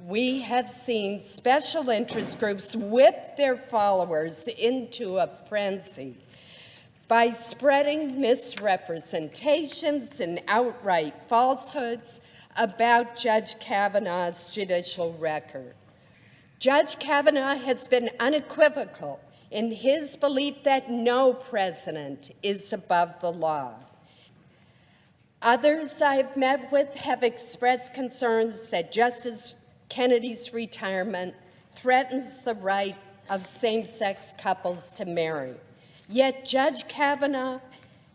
we have seen special interest groups whip their followers into a frenzy by spreading misrepresentations and outright falsehoods about Judge Kavanaugh's judicial record. Judge Kavanaugh has been unequivocal in his belief that no president is above the law. Others I've met with have expressed concerns that Justice Kennedy's retirement threatens the right of same-sex couples to marry. Yet Judge Kavanaugh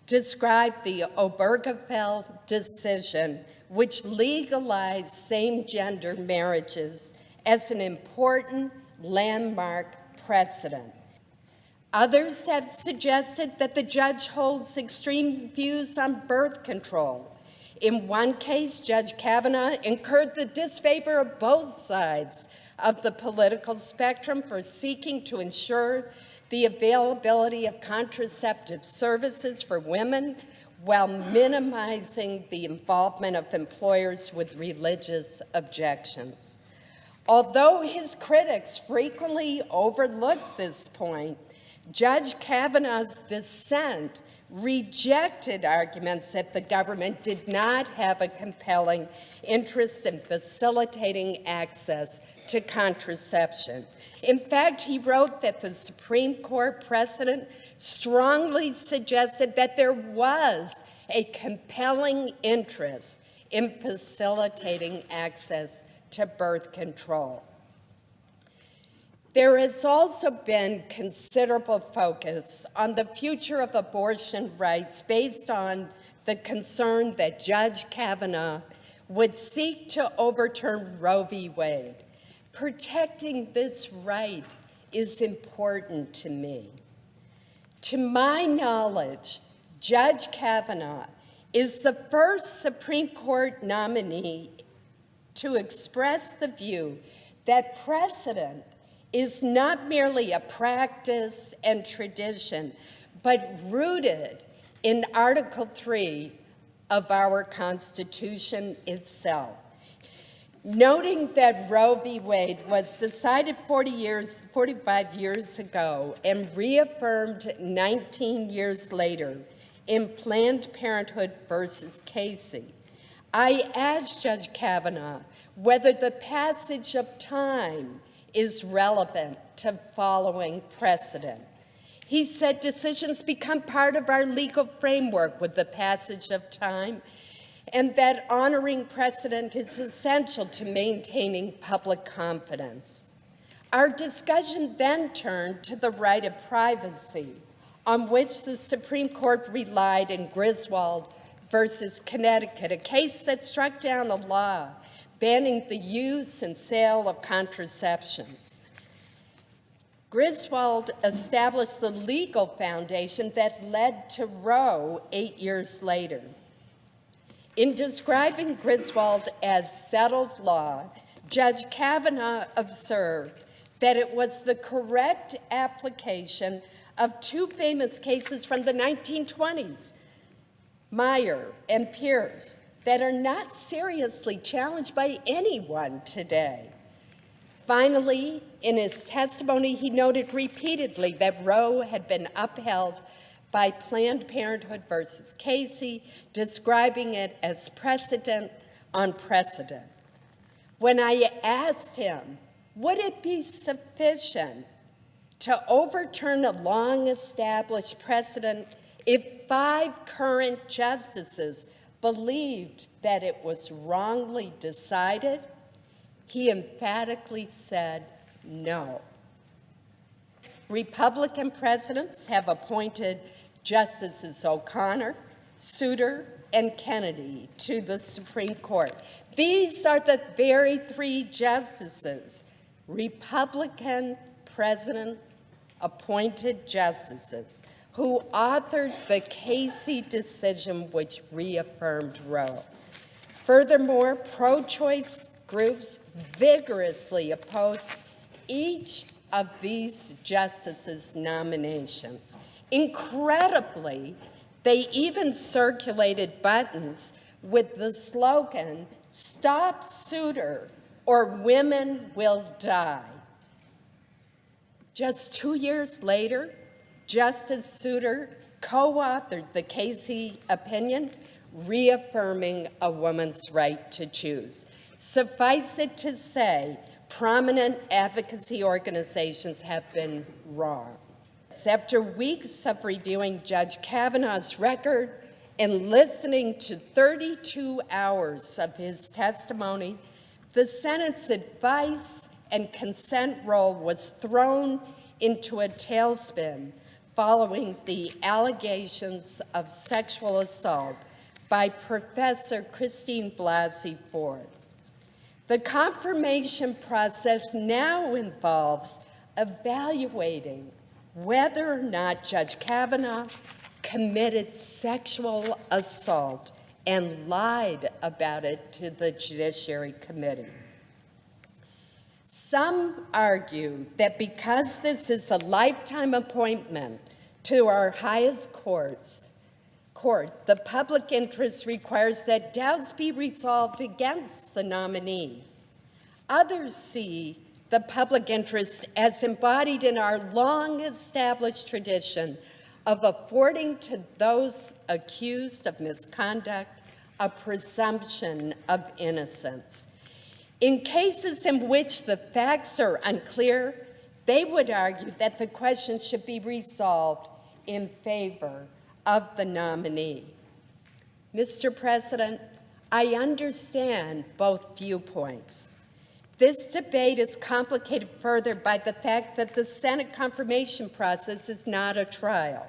described the Obergefell decision, which legalized same-gender marriages, as an important landmark precedent. Others have suggested that the judge holds extreme views on birth control. In one case, Judge Kavanaugh incurred the disfavor of both sides of the political spectrum for seeking to ensure the availability of contraceptive services for women while minimizing the involvement of employers with religious objections. Although his critics frequently overlooked this point, Judge Kavanaugh's dissent rejected arguments that the government did not have a compelling interest in facilitating access to contraception. In fact, he wrote that the Supreme Court precedent strongly suggested that there was a compelling interest in facilitating access to birth control. There has also been considerable focus on the future of abortion rights based on the concern that Judge Kavanaugh would seek to overturn Roe v. Wade. Protecting this right is important to me. To my knowledge, Judge Kavanaugh is the first Supreme Court nominee to express the view that precedent is not merely a practice and tradition, but rooted in Article 3 of our Constitution itself. Noting that Roe v. Wade was decided 45 years ago and reaffirmed 19 years later in Planned Parenthood versus Casey, I asked Judge Kavanaugh whether the passage of time is relevant to following precedent. He said decisions become part of our legal framework with the passage of time, and that honoring precedent is essential to maintaining public confidence. Our discussion then turned to the right of privacy, on which the Supreme Court relied in Griswold versus Connecticut, a case that struck down a law banning the use and sale of contraceptions. Griswold established the legal foundation that led to Roe 8 years later. In describing Griswold as settled law, Judge Kavanaugh observed that it was the correct application of two famous cases from the 1920s, Meyer and Pierce, that are not seriously challenged by anyone today. Finally, in his testimony, he noted repeatedly that Roe had been upheld by Planned Parenthood versus Casey, describing it as precedent on precedent. When I asked him, would it be sufficient to overturn a long-established precedent if 5 current justices believed that it was wrongly decided, he emphatically said no. Republican presidents have appointed Justices O'Connor, Souter, and Kennedy to the Supreme Court. These are the very 3 justices, Republican president-appointed justices, who authored the Casey decision which reaffirmed Roe. Furthermore, pro-choice groups vigorously opposed each of these justices' nominations. Incredibly, they even circulated buttons with the slogan, "Stop Souter, or women will die. Just 2 years later, Justice Souter co-authored the Casey opinion, reaffirming a woman's right to choose. Suffice it to say, prominent advocacy organizations have been wrong. After weeks of reviewing Judge Kavanaugh's record and listening to 32 hours of his testimony, the Senate's advice and consent role was thrown into a tailspin following the allegations of sexual assault by Professor Christine Blasey Ford. The confirmation process now involves evaluating whether or not Judge Kavanaugh committed sexual assault and lied about it to the Judiciary Committee. Some argue that because this is a lifetime appointment to our highest court, the public interest requires that doubts be resolved against the nominee. Others see the public interest as embodied in our long-established tradition of affording to those accused of misconduct a presumption of innocence. In cases in which the facts are unclear, they would argue that the question should be resolved in favor of the nominee. Mr. President, I understand both viewpoints. This debate is complicated further by the fact that the Senate confirmation process is not a trial.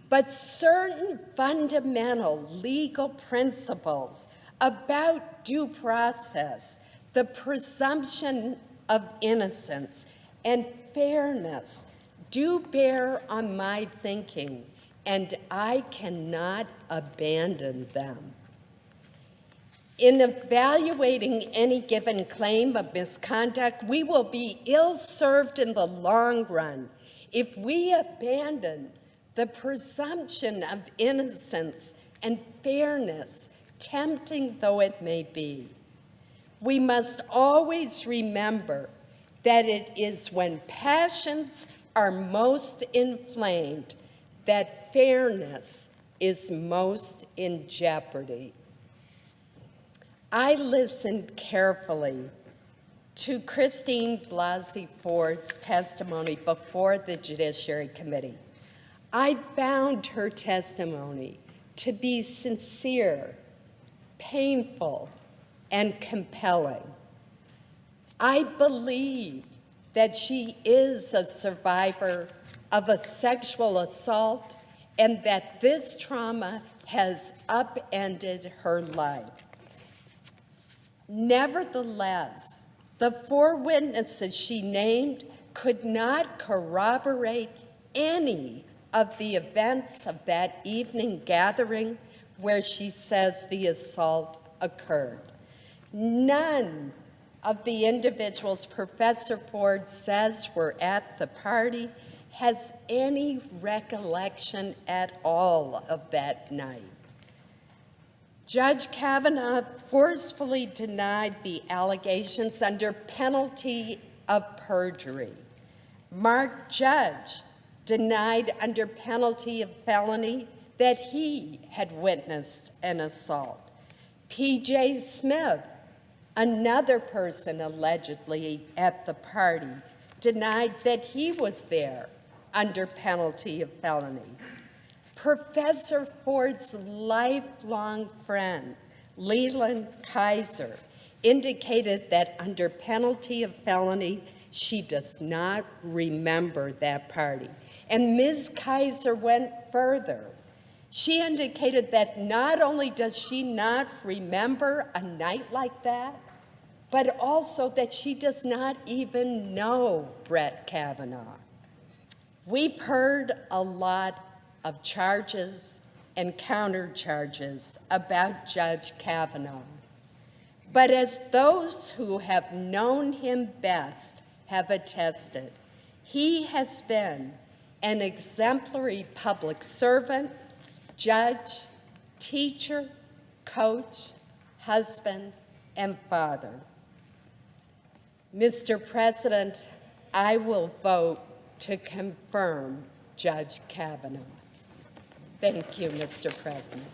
But certain fundamental legal principles about due process, the presumption of innocence, and fairness do bear on my thinking, and I cannot abandon them. In evaluating any given claim of misconduct, we will be ill-served in the long run if we abandon the presumption of innocence and fairness, tempting though it may be. We must always remember that it is when passions are most inflamed that fairness is most in jeopardy. I listened carefully to Christine Blasey Ford's testimony before the Judiciary Committee. I found her testimony to be sincere, painful, and compelling. I believe that she is a survivor of a sexual assault and that this trauma has upended her life. Nevertheless, the 4 witnesses she named could not corroborate any of the events of that evening gathering where she says the assault occurred. None of the individuals Professor Ford says were at the party has any recollection at all of that night. Judge Kavanaugh forcefully denied the allegations under penalty of perjury. Mark Judge denied under penalty of felony that he had witnessed an assault. P.J. Smith, another person allegedly at the party, denied that he was there under penalty of felony. Professor Ford's lifelong friend, Leland Kaiser, indicated that under penalty of felony, she does not remember that party. And Ms. Kaiser went further. She indicated that not only does she not remember a night like that, but also that she does not even know Brett Kavanaugh. We've heard a lot of charges and countercharges about Judge Kavanaugh. But as those who have known him best have attested, he has been an exemplary public servant, judge, teacher, coach, husband, and father. Mr. President, I will vote to confirm Judge Kavanaugh. Thank you, Mr. President.